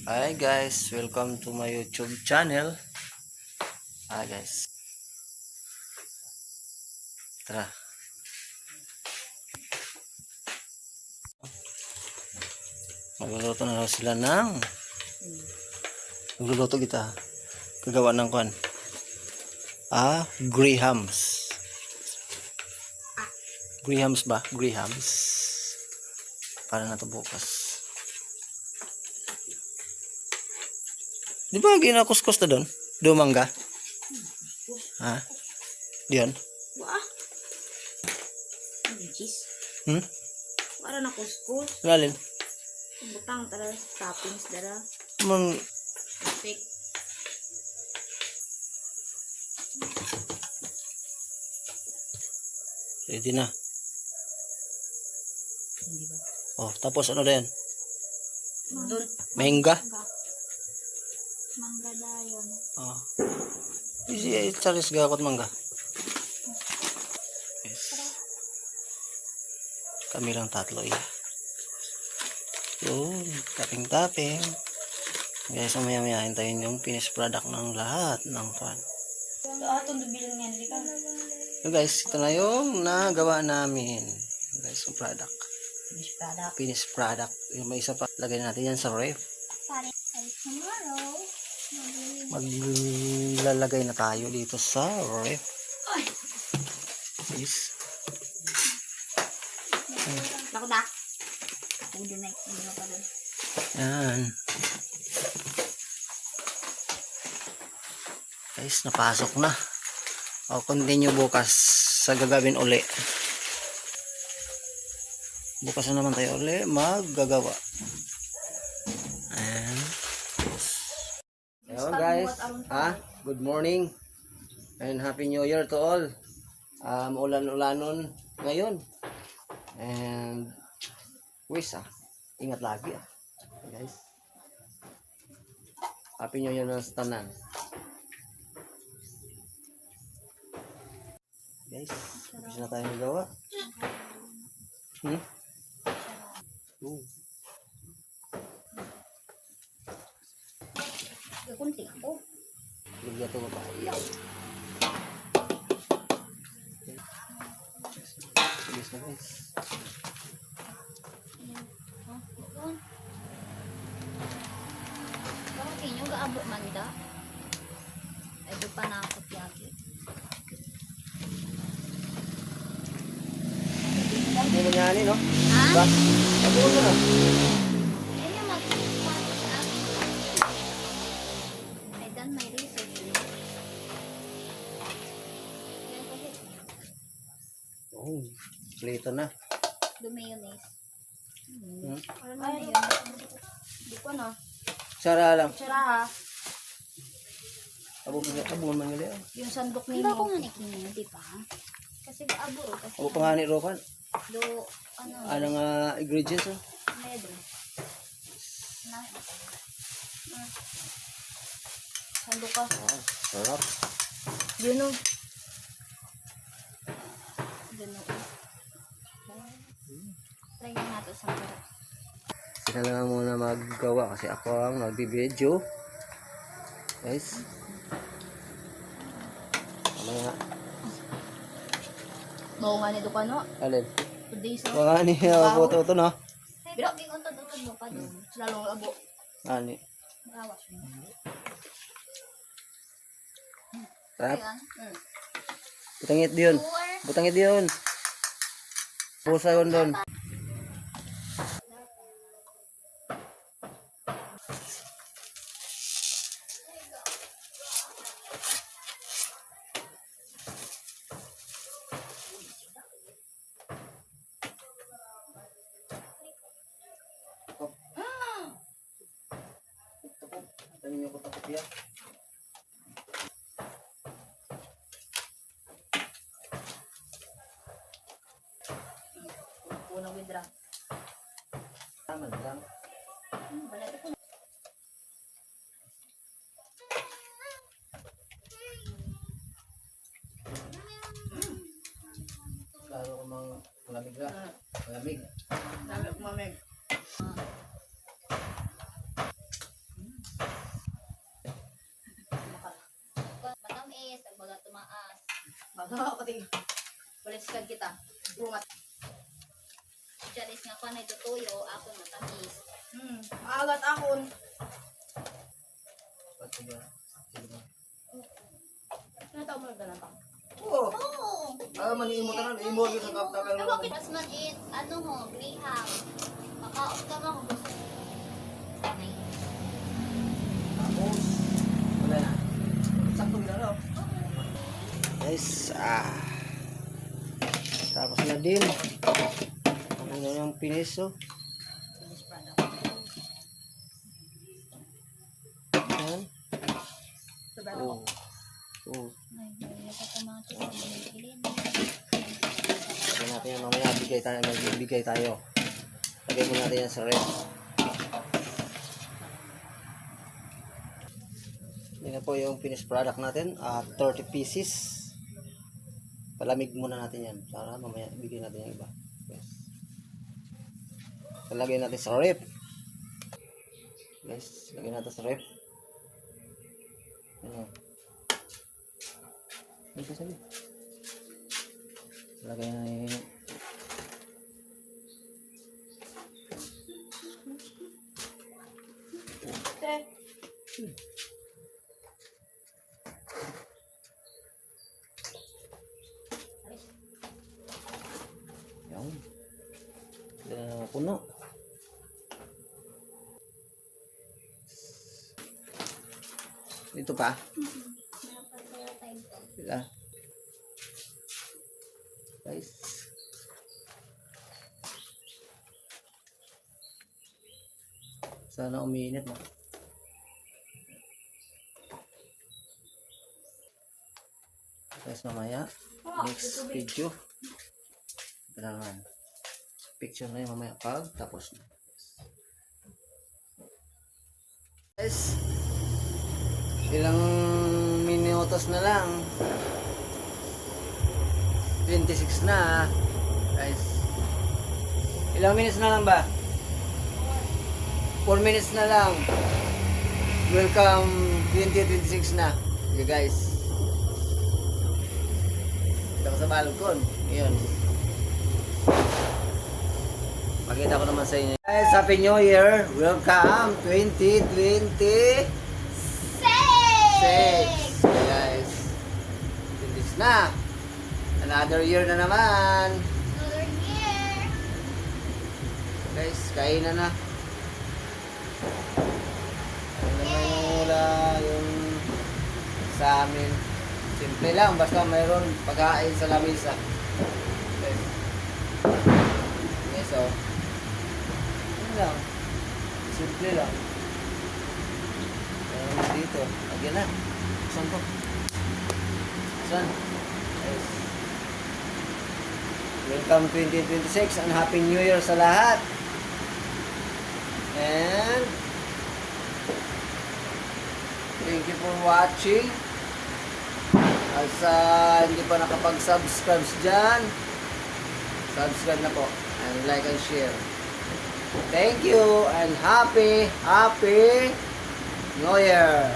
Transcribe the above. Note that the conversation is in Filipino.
Hi guys, welcome to my YouTube channel. Hi guys, tara. Magluluto na raw sila ng magluluto kita. Gagawa ng kwan. Grahams. Grahams ba? Grahams. Para na to bukas. Di ba ginakuskus na doon? Dumangga? Ha? Diyan? Wah, cheese. Para na kuskus. Lalin. Butang tara toppings dara. Mang Perfect. ready na. Hindi ba? Oh, tapos ano na yan? Doon. Mangga? Mangga dayon. Oh. Isi charis gakot mangga. Yes. Kami lang tatlo Yun, tapping. Guys, maya hintayin yung finished product ng lahat ng fan. So atong dubilang nga dili ka. So guys, ito na yung nagawa namin. Guys, yung product. Finished product. Finished product. Yung may isa pa, lagay natin yan sa ref. Pare, tomorrow. Maglalagay na tayo dito sa ref. Yes. Lako da. Udah naik dulu pa doon. Yan. Guys, napasok na. O, continue bukas sa gagawin uli. Bukas na naman tayo uli maggagawa. Ayan. Hello guys. Good morning. And Happy New Year to all. Ulan-ulanon ngayon. And ingat lagi guys. Happy New Year na sa tanan. Guys, tapos na tayo magawa. Kunti ko. Bigla ito ba? Bilis na guys. Bakit inyo gaabo man da? Ito pa na ako tiyagi. Hindi mo niya no? Ha? Diba? Sabuo mo na. Ayun yung mag-paano sa akin. I done my research. Oh, plito na. Do mayonnaise. Ano na Ay, yun? Hindi ko na. Sara lang. Tsara ha. Abo man gali. Yung sandok ni mo. Hindi ako nga nikin, di ba? Kasi abo. Kasi Abo pangani rokan. do, ano. Ano nga ingredients oh? Medyo. Na. Sandok ka. Sarap. Yun o. Yun o. Try nga nato sa mga. Sila lang muna maggawa kasi ako ang nagbibideo. Guys. Mamaya. Mao nga nito ka no? Alin? Today so. Mga ni boto no? Pero gingon to mo pa doon. Sila long abo. Ani. Awas mo. Sarap. Ayan. Butangit diyon. Butangit diyon. Pusa yun doon. Ano yung kutakot yan? Unang windra. Tama lang. Wala ito. Klaro ko mga malamig na. Malamig. Dami kumamig. Pagkawa ko tingin. Baliskan kita. Bungat. Charis nga ko na itutuyo, ako matamis. Agat akon. Ano tao mo nagdala pa? Oo. Oo! Maniimo ka na. Imo sa kaptakan mo. Mas man it, ano ho, graham. Makaot ka ba kung gusto mo? Okay. Tapos, wala na. Sakto na no? Guys, tapos na din. Ano na yung finish, oh. Finish product. Yan. Sobrang Oh. Oh. Ay, may kamatis na binigilin. Lagyan natin yan mamaya. Bigay tayo. Lagyan mo natin yan sa ref. Yan na po yung finished product natin. 30 pieces. Palamig muna natin yan. Para mamaya bigyan natin yung iba. Yes. So, lagyan natin sa ref. Guys, lagyan natin sa ref. Ano? Ito sabi. Lagyan na yung yan. Puno. Dito pa. Meron pa tayo time to. Sila. Guys. Sana umiinit na. Guys, mamaya. Next video. Ito naman. Picture na yung mamaya pag tapos na. Guys. Ilang minutos na lang. 26 na. Guys. Ilang minutes na lang ba? 4 minutes na lang. Welcome 2026 na. Okay guys. Dito ako sa balkon. Ngayon. Pakita ko naman sa inyo. Guys, Happy New Year. Welcome 2026. Guys. 26 na. Another year na naman. Another year! Guys, kainan na. Ano naman yung wala yung sa amin. Simple lang, basta mayroon pagkain sa lamisa. Guys. Okay, so. Yun lang. Simple lang. Dito. Lagyan na. Saan to? Saan? Guys. Welcome 2026 and Happy New Year sa lahat. And thank you for watching. At sa hindi pa nakapag-subscribe dyan, subscribe na po and like and share. Thank you and happy New Year.